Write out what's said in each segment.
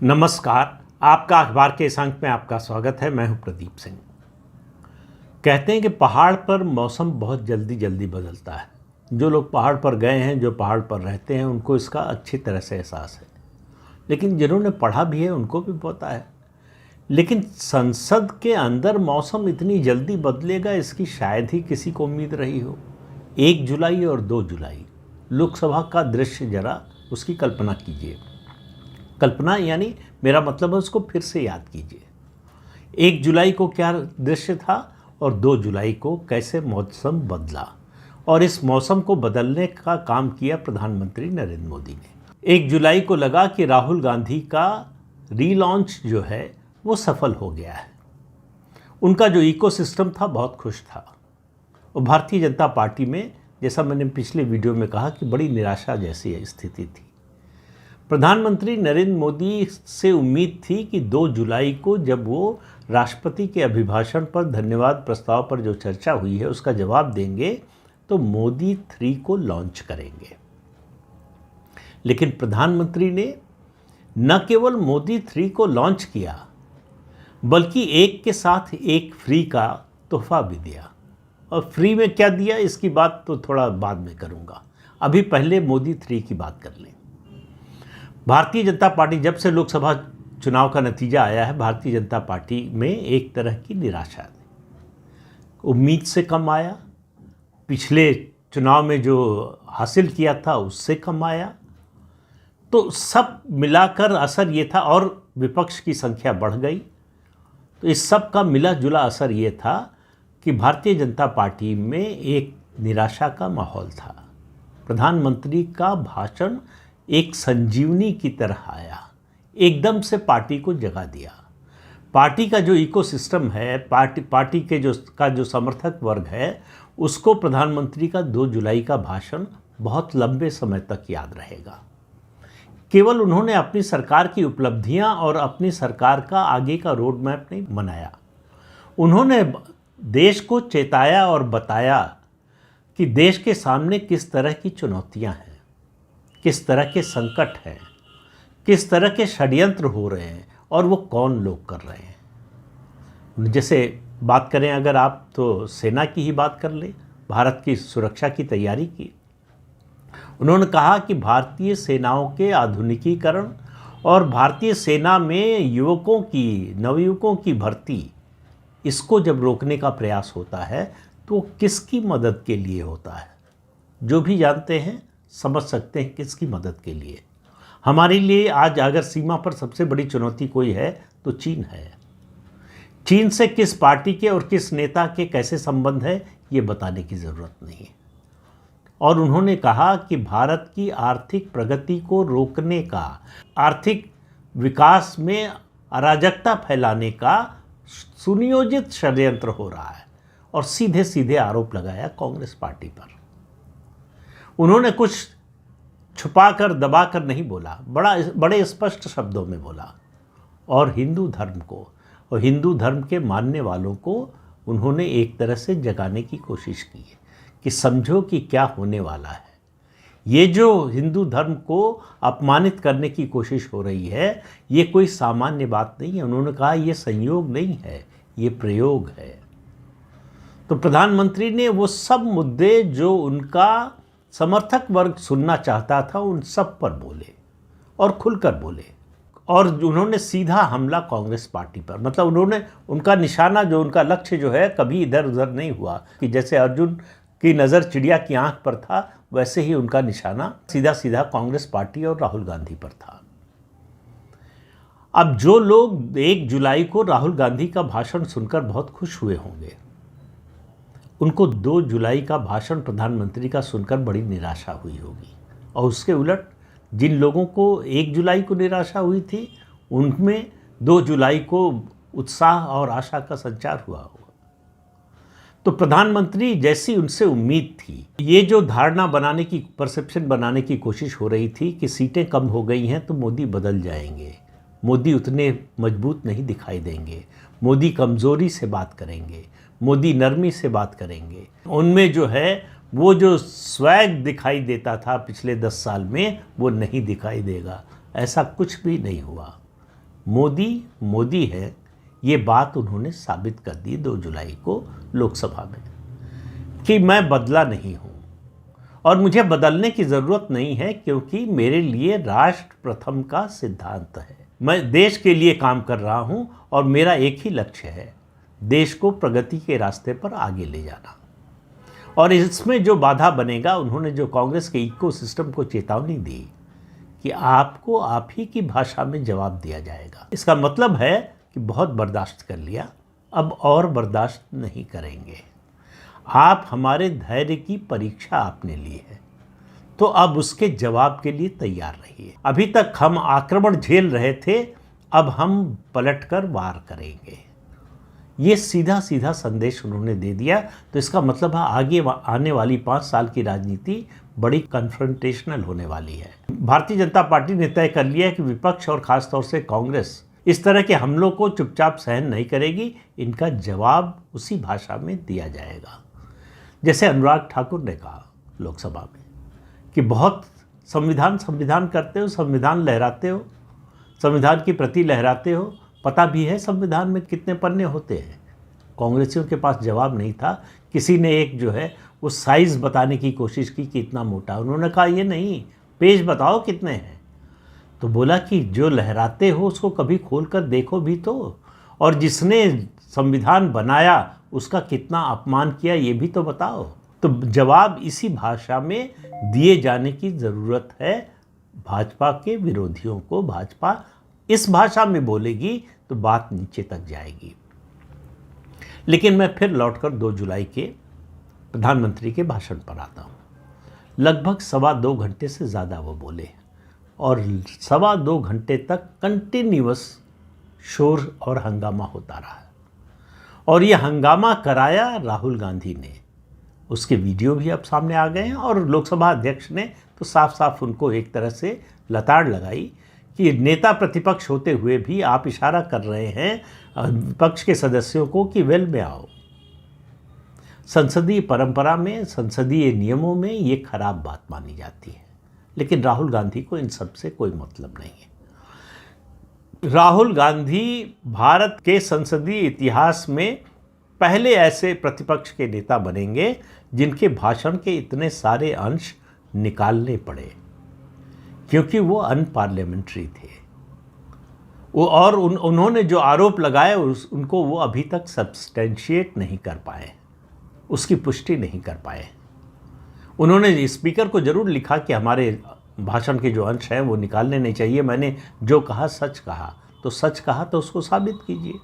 नमस्कार। आपका अखबार के इस अंक में आपका स्वागत है। मैं हूं प्रदीप सिंह। कहते हैं कि पहाड़ पर मौसम बहुत जल्दी बदलता है। जो लोग पहाड़ पर गए हैं, जो पहाड़ पर रहते हैं, उनको इसका अच्छी तरह से एहसास है। लेकिन जिन्होंने पढ़ा भी है उनको भी पता है। लेकिन संसद के अंदर मौसम इतनी जल्दी बदलेगा, इसकी शायद ही किसी को उम्मीद रही हो। 1 जुलाई और 2 जुलाई लोकसभा का दृश्य, जरा उसकी कल्पना कीजिए। कल्पना यानी मेरा मतलब है उसको फिर से याद कीजिए। 1 जुलाई को क्या दृश्य था और 2 जुलाई को कैसे मौसम बदला, और इस मौसम को बदलने का काम किया प्रधानमंत्री नरेंद्र मोदी ने। 1 जुलाई को लगा कि राहुल गांधी का रीलॉन्च जो है वो सफल हो गया है। उनका जो इकोसिस्टम था बहुत खुश था। और भारतीय जनता पार्टी में, जैसा मैंने पिछले वीडियो में कहा, कि बड़ी निराशा जैसी स्थिति थी। प्रधानमंत्री नरेंद्र मोदी से उम्मीद थी कि 2 जुलाई को जब वो राष्ट्रपति के अभिभाषण पर धन्यवाद प्रस्ताव पर जो चर्चा हुई है उसका जवाब देंगे तो मोदी 3 को लॉन्च करेंगे। लेकिन प्रधानमंत्री ने न केवल मोदी 3 को लॉन्च किया, बल्कि एक के साथ एक फ्री का तोहफा भी दिया। और फ्री में क्या दिया इसकी बात तो थोड़ा बाद में करूंगा। अभी पहले मोदी 3 की बात कर लें। भारतीय जनता पार्टी, जब से लोकसभा चुनाव का नतीजा आया है, भारतीय जनता पार्टी में एक तरह की निराशा है। उम्मीद से कम आया, पिछले चुनाव में जो हासिल किया था उससे कम आया। तो सब मिलाकर असर ये था, और विपक्ष की संख्या बढ़ गई। तो इस सब का मिला जुला असर ये था कि भारतीय जनता पार्टी में एक निराशा का माहौल था। प्रधानमंत्री का भाषण एक संजीवनी की तरह आया, एकदम से पार्टी को जगा दिया। पार्टी का जो इकोसिस्टम है, पार्टी के जो समर्थक वर्ग है, उसको प्रधानमंत्री का 2 जुलाई का भाषण बहुत लंबे समय तक याद रहेगा। केवल उन्होंने अपनी सरकार की उपलब्धियां और अपनी सरकार का आगे का रोड मैप नहीं बनाया, उन्होंने देश को चेताया और बताया कि देश के सामने किस तरह की चुनौतियां हैं, किस तरह के संकट हैं, किस तरह के षड्यंत्र हो रहे हैं और वो कौन लोग कर रहे हैं। जैसे बात करें अगर आप, तो सेना की ही बात कर लें, भारत की सुरक्षा की तैयारी की। उन्होंने कहा कि भारतीय सेनाओं के आधुनिकीकरण और भारतीय सेना में युवकों की, नवयुवकों की भर्ती, इसको जब रोकने का प्रयास होता है तो किसकी मदद के लिए होता है। जो भी जानते हैं समझ सकते हैं किसकी मदद के लिए। हमारे लिए आज अगर सीमा पर सबसे बड़ी चुनौती कोई है तो चीन है। चीन से किस पार्टी के और किस नेता के कैसे संबंध है ये बताने की ज़रूरत नहीं है। और उन्होंने कहा कि भारत की आर्थिक प्रगति को रोकने का, आर्थिक विकास में अराजकता फैलाने का सुनियोजित षड्यंत्र हो रहा है, और सीधे सीधे आरोप लगाया कांग्रेस पार्टी पर। उन्होंने कुछ छुपाकर दबाकर नहीं बोला, बड़े स्पष्ट शब्दों में बोला। और हिंदू धर्म को और हिंदू धर्म के मानने वालों को उन्होंने एक तरह से जगाने की कोशिश की है कि समझो कि क्या होने वाला है। ये जो हिंदू धर्म को अपमानित करने की कोशिश हो रही है, ये कोई सामान्य बात नहीं है। उन्होंने कहा ये संयोग नहीं है, ये प्रयोग है। तो प्रधानमंत्री ने वो सब मुद्दे जो उनका समर्थक वर्ग सुनना चाहता था उन सब पर बोले, और खुलकर बोले। और उन्होंने सीधा हमला कांग्रेस पार्टी पर, मतलब उन्होंने उनका निशाना, जो उनका लक्ष्य जो है, कभी इधर उधर नहीं हुआ कि जैसे अर्जुन की नज़र चिड़िया की आंख पर था, वैसे ही उनका निशाना सीधा सीधा कांग्रेस पार्टी और राहुल गांधी पर था। अब जो लोग 1 जुलाई को राहुल गांधी का भाषण सुनकर बहुत खुश हुए होंगे, उनको 2 जुलाई का भाषण प्रधानमंत्री का सुनकर बड़ी निराशा हुई होगी। और उसके उलट जिन लोगों को 1 जुलाई को निराशा हुई थी, उनमें 2 जुलाई को उत्साह और आशा का संचार हुआ होगा। तो प्रधानमंत्री, जैसी उनसे उम्मीद थी, ये जो धारणा बनाने की, परसेप्शन बनाने की कोशिश हो रही थी कि सीटें कम हो गई हैं तो मोदी बदल जाएंगे, मोदी उतने मजबूत नहीं दिखाई देंगे, मोदी कमज़ोरी से बात करेंगे, मोदी नरमी से बात करेंगे, उनमें जो है वो जो स्वैग दिखाई देता था पिछले 10 साल में, वो नहीं दिखाई देगा। ऐसा कुछ भी नहीं हुआ। मोदी मोदी है, ये बात उन्होंने साबित कर दी 2 जुलाई को लोकसभा में कि मैं बदला नहीं हूँ और मुझे बदलने की ज़रूरत नहीं है, क्योंकि मेरे लिए राष्ट्र प्रथम का सिद्धांत है। मैं देश के लिए काम कर रहा हूँ और मेरा एक ही लक्ष्य है, देश को प्रगति के रास्ते पर आगे ले जाना। और इसमें जो बाधा बनेगा, उन्होंने जो कांग्रेस के इकोसिस्टम को चेतावनी दी कि आपको आप ही की भाषा में जवाब दिया जाएगा। इसका मतलब है कि बहुत बर्दाश्त कर लिया, अब और बर्दाश्त नहीं करेंगे। आप हमारे धैर्य की परीक्षा आपने ली है, तो अब उसके जवाब के लिए तैयार रहिए। अभी तक हम आक्रमण झेल रहे थे, अब हम पलटकर वार करेंगे। ये सीधा सीधा संदेश उन्होंने दे दिया। तो इसका मतलब है आगे आने वाली 5 साल की राजनीति बड़ी कन्फ्रंटेशनल होने वाली है। भारतीय जनता पार्टी ने तय कर लिया है कि विपक्ष और ख़ासतौर से कांग्रेस इस तरह के हमलों को चुपचाप सहन नहीं करेगी। इनका जवाब उसी भाषा में दिया जाएगा। जैसे अनुराग ठाकुर ने कहा लोकसभा में कि बहुत संविधान करते हो, संविधान लहराते हो, संविधान की प्रति लहराते हो, पता भी है संविधान में कितने पन्ने होते हैं। कांग्रेसियों के पास जवाब नहीं था। किसी ने एक जो है वो साइज़ बताने की कोशिश की कि इतना मोटा। उन्होंने कहा ये नहीं, पेज बताओ कितने हैं। तो बोला कि जो लहराते हो उसको कभी खोल कर देखो भी तो, और जिसने संविधान बनाया उसका कितना अपमान किया ये भी तो बताओ। तो जवाब इसी भाषा में दिए जाने की ज़रूरत है भाजपा के विरोधियों को। भाजपा इस भाषा में बोलेगी तो बात नीचे तक जाएगी। लेकिन मैं फिर लौटकर 2 जुलाई के प्रधानमंत्री के भाषण पर आता हूँ। लगभग 2.25 घंटे से ज़्यादा वो बोले और 2.25 घंटे तक कंटिन्यूअस शोर और हंगामा होता रहा। और ये हंगामा कराया राहुल गांधी ने। उसके वीडियो भी अब सामने आ गए हैं और लोकसभा अध्यक्ष ने तो साफ साफ उनको एक तरह से लताड़ लगाई कि नेता प्रतिपक्ष होते हुए भी आप इशारा कर रहे हैं विपक्ष के सदस्यों को कि वेल में आओ। संसदीय परंपरा में, संसदीय नियमों में ये खराब बात मानी जाती है। लेकिन राहुल गांधी को इन सब से कोई मतलब नहीं है। राहुल गांधी भारत के संसदीय इतिहास में पहले ऐसे प्रतिपक्ष के नेता बनेंगे जिनके भाषण के इतने सारे अंश निकालने पड़े, क्योंकि वो अनपार्लियामेंट्री थे। वो और उन्होंने जो आरोप लगाए उनको वो अभी तक सब्सटेंशिएट नहीं कर पाए, उसकी पुष्टि नहीं कर पाए। उन्होंने स्पीकर को जरूर लिखा कि हमारे भाषण के जो अंश हैं वो निकालने नहीं चाहिए, मैंने जो कहा सच कहा। तो सच कहा तो उसको साबित कीजिए।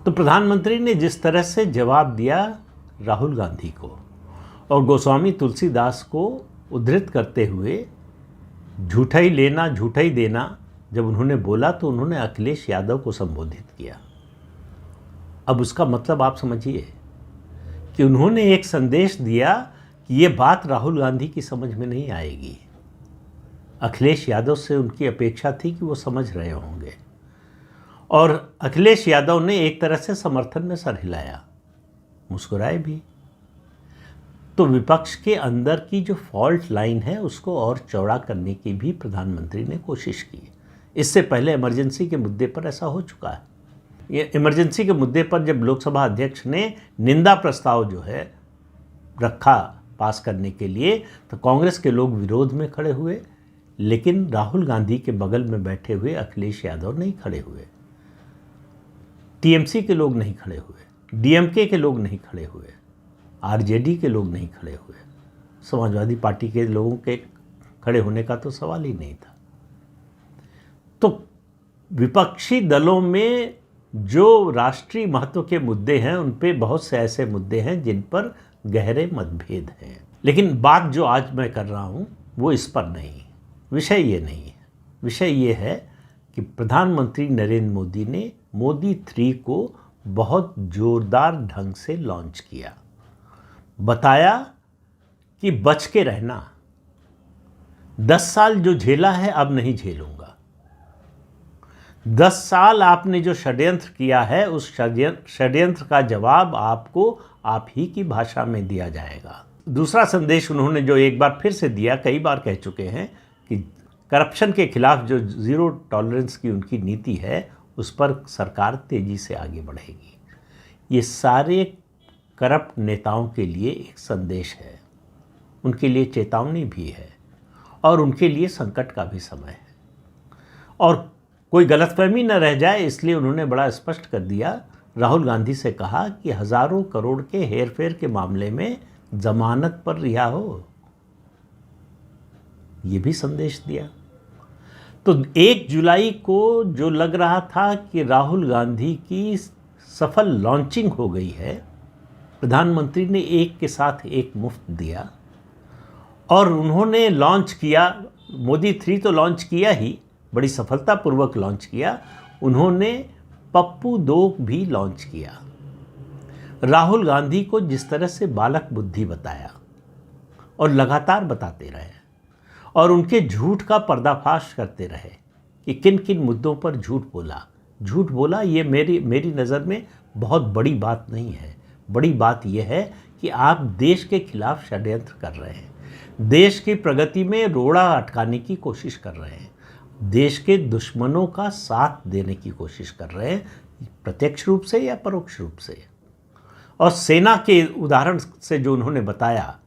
तो प्रधानमंत्री ने जिस तरह से जवाब दिया राहुल गांधी को और गोस्वामी तुलसीदास को उद्धृत करते हुए झूठा ही लेना झूठा ही देना जब उन्होंने बोला, तो उन्होंने अखिलेश यादव को संबोधित किया। अब उसका मतलब आप समझिए कि उन्होंने एक संदेश दिया कि ये बात राहुल गांधी की समझ में नहीं आएगी। अखिलेश यादव से उनकी अपेक्षा थी कि वो समझ रहे होंगे, और अखिलेश यादव ने एक तरह से समर्थन में सर हिलाया, मुस्कुराए भी। तो विपक्ष के अंदर की जो फॉल्ट लाइन है उसको और चौड़ा करने की भी प्रधानमंत्री ने कोशिश की। इससे पहले इमरजेंसी के मुद्दे पर ऐसा हो चुका है। ये इमरजेंसी के मुद्दे पर जब लोकसभा अध्यक्ष ने निंदा प्रस्ताव जो है रखा पास करने के लिए, तो कांग्रेस के लोग विरोध में खड़े हुए, लेकिन राहुल गांधी के बगल में बैठे हुए अखिलेश यादव नहीं खड़े हुए, टीएमसी के लोग नहीं खड़े हुए, डीएमके के लोग नहीं खड़े हुए, आरजेडी के लोग नहीं खड़े हुए, समाजवादी पार्टी के लोगों के खड़े होने का तो सवाल ही नहीं था। तो विपक्षी दलों में जो राष्ट्रीय महत्व के मुद्दे हैं उन पे बहुत से ऐसे मुद्दे हैं जिन पर गहरे मतभेद हैं। लेकिन बात जो आज मैं कर रहा हूँ वो इस पर नहीं, विषय ये नहीं है। विषय ये है कि प्रधानमंत्री नरेंद्र मोदी ने मोदी 3 को बहुत ज़ोरदार ढंग से लॉन्च किया। बताया कि बच के रहना, 10 साल जो झेला है अब नहीं झेलूंगा। 10 साल आपने जो षड्यंत्र किया है उस षड्यंत्र का जवाब आपको आप ही की भाषा में दिया जाएगा। दूसरा संदेश उन्होंने जो एक बार फिर से दिया, कई बार कह चुके हैं कि करप्शन के खिलाफ जो ज़ीरो टॉलरेंस की उनकी नीति है, उस पर सरकार तेज़ी से आगे बढ़ेगी। ये सारे करप्ट नेताओं के लिए एक संदेश है, उनके लिए चेतावनी भी है और उनके लिए संकट का भी समय है। और कोई गलतफहमी न रह जाए इसलिए उन्होंने बड़ा स्पष्ट कर दिया, राहुल गांधी से कहा कि हज़ारों करोड़ के हेरफेर के मामले में जमानत पर रिहा हो, ये भी संदेश दिया। तो 1 जुलाई को जो लग रहा था कि राहुल गांधी की सफल लॉन्चिंग हो गई है, प्रधानमंत्री ने एक के साथ एक मुफ्त दिया और उन्होंने लॉन्च किया। मोदी 3 तो लॉन्च किया ही, बड़ी सफलतापूर्वक लॉन्च किया। उन्होंने पप्पू 2 भी लॉन्च किया। राहुल गांधी को जिस तरह से बालक बुद्धि बताया और लगातार बताते रहे और उनके झूठ का पर्दाफाश करते रहे कि किन किन मुद्दों पर झूठ बोला, ये मेरी नज़र में बहुत बड़ी बात नहीं है। बड़ी बात यह है कि आप देश के खिलाफ षड्यंत्र कर रहे हैं, देश की प्रगति में रोड़ा अटकाने की कोशिश कर रहे हैं, देश के दुश्मनों का साथ देने की कोशिश कर रहे हैं, प्रत्यक्ष रूप से या परोक्ष रूप से। और सेना के उदाहरण से जो उन्होंने बताया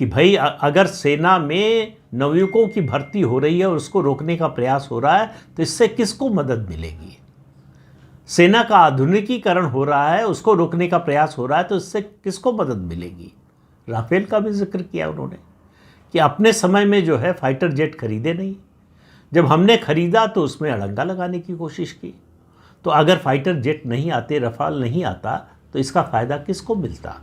कि भाई अगर सेना में नवयुवकों की भर्ती हो रही है और उसको रोकने का प्रयास हो रहा है तो इससे किसको मदद मिलेगी। सेना का आधुनिकीकरण हो रहा है, उसको रोकने का प्रयास हो रहा है तो इससे किसको मदद मिलेगी। राफेल का भी जिक्र किया उन्होंने कि अपने समय में जो है फाइटर जेट खरीदे नहीं, जब हमने खरीदा तो उसमें अड़ंगा लगाने की कोशिश की। तो अगर फाइटर जेट नहीं आते, रफाल नहीं आता, तो इसका फ़ायदा किसको मिलता।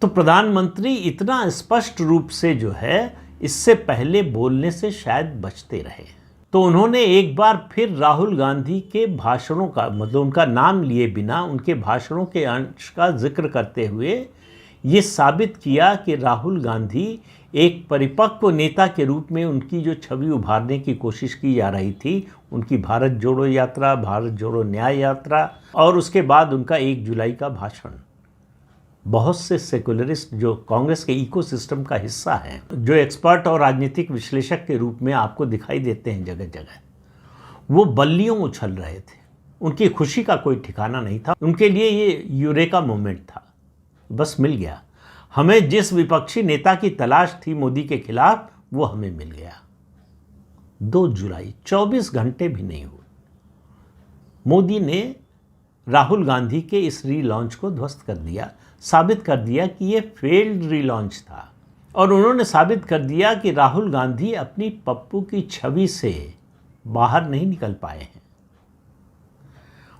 तो प्रधानमंत्री इतना स्पष्ट रूप से जो है इससे पहले बोलने से शायद बचते रहे। तो उन्होंने एक बार फिर राहुल गांधी के भाषणों का, मतलब उनका नाम लिए बिना उनके भाषणों के अंश का जिक्र करते हुए ये साबित किया कि राहुल गांधी एक परिपक्व नेता के रूप में उनकी जो छवि उभारने की कोशिश की जा रही थी, उनकी भारत जोड़ो यात्रा, भारत जोड़ो न्याय यात्रा और उसके बाद उनका 1 जुलाई का भाषण, बहुत से सेकुलरिस्ट जो कांग्रेस के इकोसिस्टम का हिस्सा हैं, जो एक्सपर्ट और राजनीतिक विश्लेषक के रूप में आपको दिखाई देते हैं जगह जगह, वो बल्लियों उछल रहे थे। उनकी खुशी का कोई ठिकाना नहीं था। उनके लिए ये यूरेका मोमेंट था, बस मिल गया। हमें जिस विपक्षी नेता की तलाश थी मोदी के खिलाफ, वो हमें मिल गया। 2 जुलाई 24 घंटे भी नहीं हुए, मोदी ने राहुल गांधी के इस रीलॉन्च को ध्वस्त कर दिया, साबित कर दिया कि ये फेल्ड रीलॉन्च था। और उन्होंने साबित कर दिया कि राहुल गांधी अपनी पप्पू की छवि से बाहर नहीं निकल पाए हैं।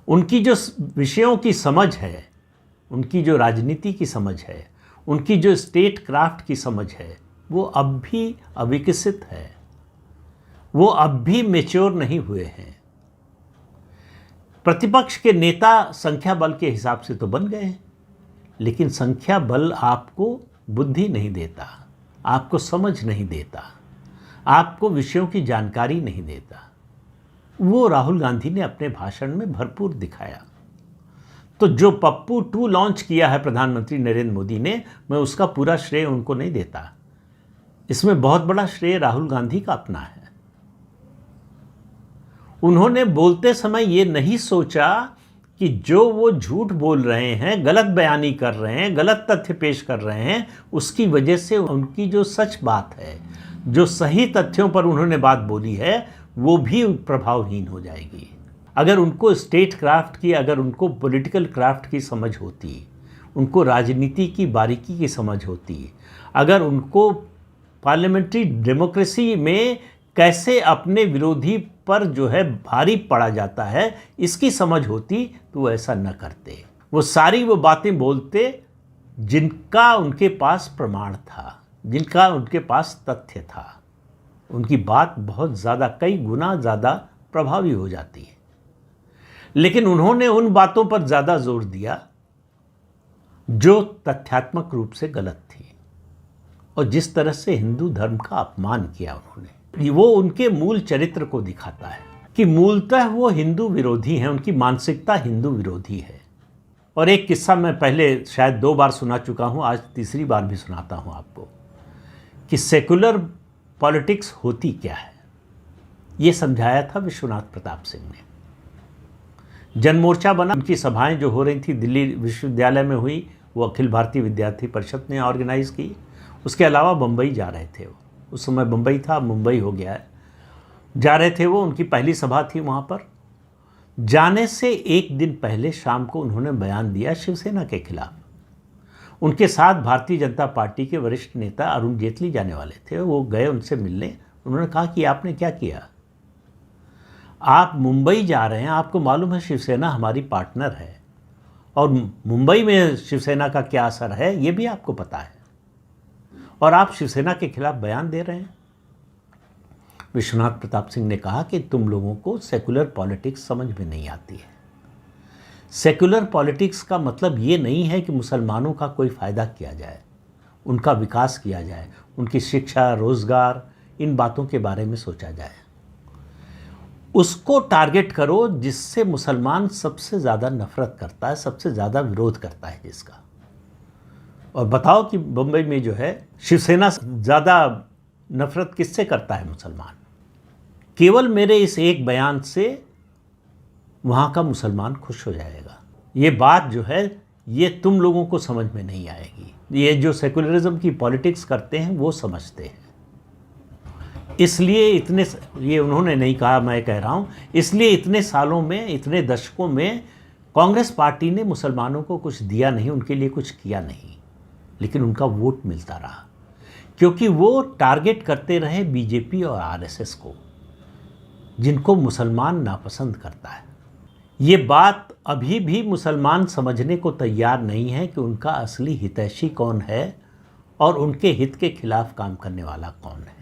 उनकी जो विषयों की समझ है, उनकी जो राजनीति की समझ है, उनकी जो स्टेट क्राफ्ट की समझ है, वो अब भी अविकसित है, वो अब भी मैच्योर नहीं हुए हैं। प्रतिपक्ष के नेता संख्या बल के हिसाब से तो बन गए हैं, लेकिन संख्या बल आपको बुद्धि नहीं देता, आपको समझ नहीं देता, आपको विषयों की जानकारी नहीं देता। वो राहुल गांधी ने अपने भाषण में भरपूर दिखाया। तो जो पप्पू 2 लॉन्च किया है प्रधानमंत्री नरेंद्र मोदी ने, मैं उसका पूरा श्रेय उनको नहीं देता। इसमें बहुत बड़ा श्रेय राहुल गांधी का अपना है। उन्होंने बोलते समय ये नहीं सोचा कि जो वो झूठ बोल रहे हैं, गलत बयानी कर रहे हैं, गलत तथ्य पेश कर रहे हैं, उसकी वजह से उनकी जो सच बात है, जो सही तथ्यों पर उन्होंने बात बोली है, वो भी प्रभावहीन हो जाएगी। अगर उनको स्टेट क्राफ्ट की, अगर उनको पॉलिटिकल क्राफ्ट की समझ होती, उनको राजनीति की बारीकी की समझ होती, अगर उनको पार्लियामेंट्री डेमोक्रेसी में कैसे अपने विरोधी पर जो है भारी पड़ा जाता है, इसकी समझ होती, तो वो ऐसा न करते। वो सारी वो बातें बोलते जिनका उनके पास प्रमाण था, जिनका उनके पास तथ्य था। उनकी बात बहुत ज़्यादा, कई गुना ज़्यादा प्रभावी हो जाती है। लेकिन उन्होंने उन बातों पर ज़्यादा जोर दिया जो तथ्यात्मक रूप से गलत थी, और जिस तरह से हिंदू धर्म का अपमान किया उन्होंने, वो उनके मूल चरित्र को दिखाता है कि मूलतः वो हिंदू विरोधी हैं, उनकी मानसिकता हिंदू विरोधी है। और एक किस्सा मैं पहले शायद 2 बार सुना चुका हूँ, आज तीसरी बार भी सुनाता हूँ आपको, कि सेकुलर पॉलिटिक्स होती क्या है, ये समझाया था विश्वनाथ प्रताप सिंह ने। जनमोर्चा बना, उनकी सभाएं जो हो रही थी दिल्ली विश्वविद्यालय में हुई, वो अखिल भारतीय विद्यार्थी परिषद ने ऑर्गेनाइज की। उसके अलावा बम्बई जा रहे थे वो, उस समय बम्बई था, मुंबई हो गया है, जा रहे थे वो, उनकी पहली सभा थी वहाँ पर। जाने से एक दिन पहले शाम को उन्होंने बयान दिया शिवसेना के खिलाफ। उनके साथ भारतीय जनता पार्टी के वरिष्ठ नेता अरुण जेटली जाने वाले थे, वो गए उनसे मिलने। उन्होंने कहा कि आपने क्या किया, आप मुंबई जा रहे हैं, आपको मालूम है शिवसेना हमारी पार्टनर है, और मुंबई में शिवसेना का क्या असर है ये भी आपको पता है, और आप शिवसेना के खिलाफ बयान दे रहे हैं। विश्वनाथ प्रताप सिंह ने कहा कि तुम लोगों को सेकुलर पॉलिटिक्स समझ में नहीं आती है। सेकुलर पॉलिटिक्स का मतलब ये नहीं है कि मुसलमानों का कोई फ़ायदा किया जाए, उनका विकास किया जाए, उनकी शिक्षा, रोज़गार, इन बातों के बारे में सोचा जाए। उसको टारगेट करो जिससे मुसलमान सबसे ज़्यादा नफरत करता है, सबसे ज़्यादा विरोध करता है जिसका। और बताओ कि बम्बई में जो है शिवसेना ज़्यादा नफरत किससे करता है मुसलमान। केवल मेरे इस एक बयान से वहाँ का मुसलमान खुश हो जाएगा। ये बात जो है ये तुम लोगों को समझ में नहीं आएगी। ये जो सेकुलरिज्म की पॉलिटिक्स करते हैं वो समझते हैं। इसलिए इतने, ये उन्होंने नहीं कहा, मैं कह रहा हूँ, इसलिए इतने सालों में, इतने दशकों में कांग्रेस पार्टी ने मुसलमानों को कुछ दिया नहीं, उनके लिए कुछ किया नहीं, लेकिन उनका वोट मिलता रहा, क्योंकि वो टारगेट करते रहे बीजेपी और आरएसएस को, जिनको मुसलमान नापसंद करता है। ये बात अभी भी मुसलमान समझने को तैयार नहीं है कि उनका असली हितैषी कौन है और उनके हित के खिलाफ काम करने वाला कौन है।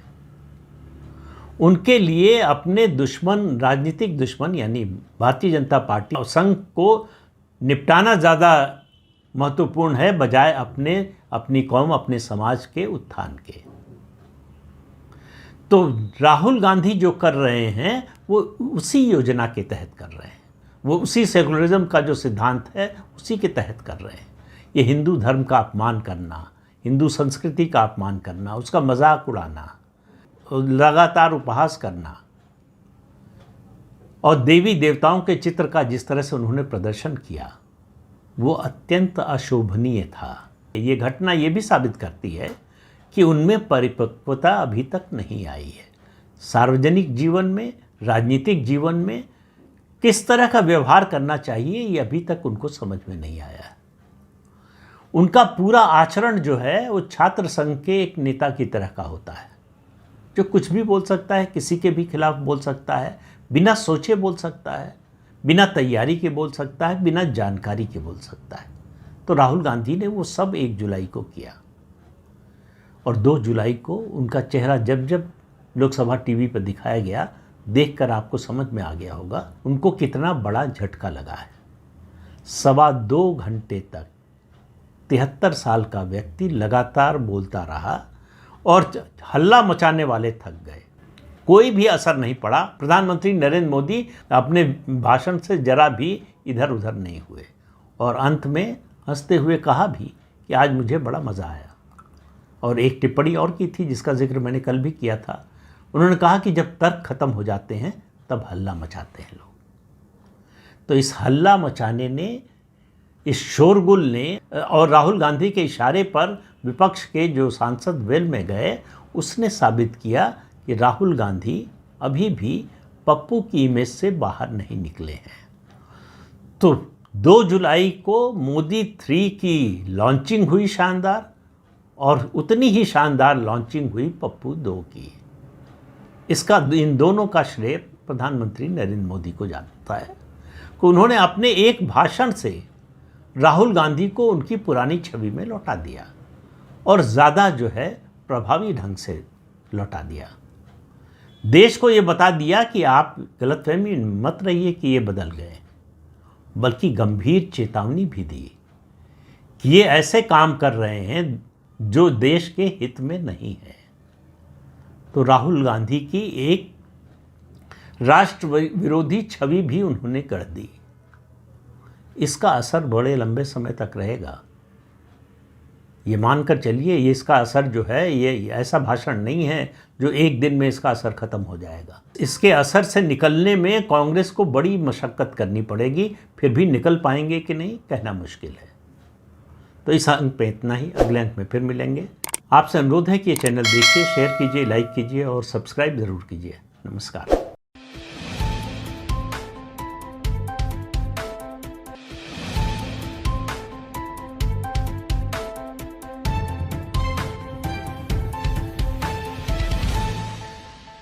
उनके लिए अपने दुश्मन, राजनीतिक दुश्मन यानी भारतीय जनता पार्टी और संघ को निपटाना ज़्यादा महत्वपूर्ण है, बजाय अपनी कौम, अपने समाज के उत्थान के। तो राहुल गांधी जो कर रहे हैं वो उसी योजना के तहत कर रहे हैं, वो उसी सेकुलरिज्म का जो सिद्धांत है उसी के तहत कर रहे हैं। ये हिंदू धर्म का अपमान करना, हिंदू संस्कृति का अपमान करना, उसका मजाक उड़ाना, लगातार उपहास करना, और देवी देवताओं के चित्र का जिस तरह से उन्होंने प्रदर्शन किया वो अत्यंत अशोभनीय था। ये घटना ये भी साबित करती है कि उनमें परिपक्वता अभी तक नहीं आई है। सार्वजनिक जीवन में, राजनीतिक जीवन में किस तरह का व्यवहार करना चाहिए ये अभी तक उनको समझ में नहीं आया। उनका पूरा आचरण जो है वो छात्र संघ के एक नेता की तरह का होता है, जो कुछ भी बोल सकता है, किसी के भी खिलाफ बोल सकता है, बिना सोचे बोल सकता है, बिना तैयारी के बोल सकता है, बिना जानकारी के बोल सकता है। तो राहुल गांधी ने वो सब 1 जुलाई को किया, और 2 जुलाई को उनका चेहरा जब जब लोकसभा टीवी पर दिखाया गया, देखकर आपको समझ में आ गया होगा उनको कितना बड़ा झटका लगा है। 2.25 घंटे तक 73 साल का व्यक्ति लगातार बोलता रहा और हल्ला मचाने वाले थक गए, कोई भी असर नहीं पड़ा। प्रधानमंत्री नरेंद्र मोदी अपने भाषण से जरा भी इधर उधर नहीं हुए, और अंत में हंसते हुए कहा भी कि आज मुझे बड़ा मज़ा आया। और एक टिप्पणी और की थी जिसका जिक्र मैंने कल भी किया था। उन्होंने कहा कि जब तर्क खत्म हो जाते हैं तब हल्ला मचाते हैं लोग। तो इस हल्ला मचाने ने, इस शोरगुल ने, और राहुल गांधी के इशारे पर विपक्ष के जो सांसद वेल में गए, उसने साबित किया कि राहुल गांधी अभी भी पप्पू की इमेज से बाहर नहीं निकले हैं। तो 2 जुलाई को मोदी 3 की लॉन्चिंग हुई शानदार, और उतनी ही शानदार लॉन्चिंग हुई पप्पू 2 की। इसका, इन दोनों का श्रेय प्रधानमंत्री नरेंद्र मोदी को जाता है कि उन्होंने अपने एक भाषण से राहुल गांधी को उनकी पुरानी छवि में लौटा दिया, और ज़्यादा जो है प्रभावी ढंग से लौटा दिया। देश को ये बता दिया कि आप गलतफहमी मत रहिए कि ये बदल गए, बल्कि गंभीर चेतावनी भी दी कि ये ऐसे काम कर रहे हैं जो देश के हित में नहीं है। तो राहुल गांधी की एक राष्ट्र विरोधी छवि भी उन्होंने कर दी। इसका असर बड़े लंबे समय तक रहेगा। ये मानकर चलिए, ये इसका असर जो है, ये ऐसा भाषण नहीं है जो एक दिन में इसका असर ख़त्म हो जाएगा। इसके असर से निकलने में कांग्रेस को बड़ी मशक्क़त करनी पड़ेगी, फिर भी निकल पाएंगे कि नहीं कहना मुश्किल है। तो इस अंक पे इतना ही, अगले अंक में फिर मिलेंगे। आपसे अनुरोध है कि ये चैनल देखिए, शेयर कीजिए, लाइक कीजिए और सब्सक्राइब ज़रूर कीजिए। नमस्कार।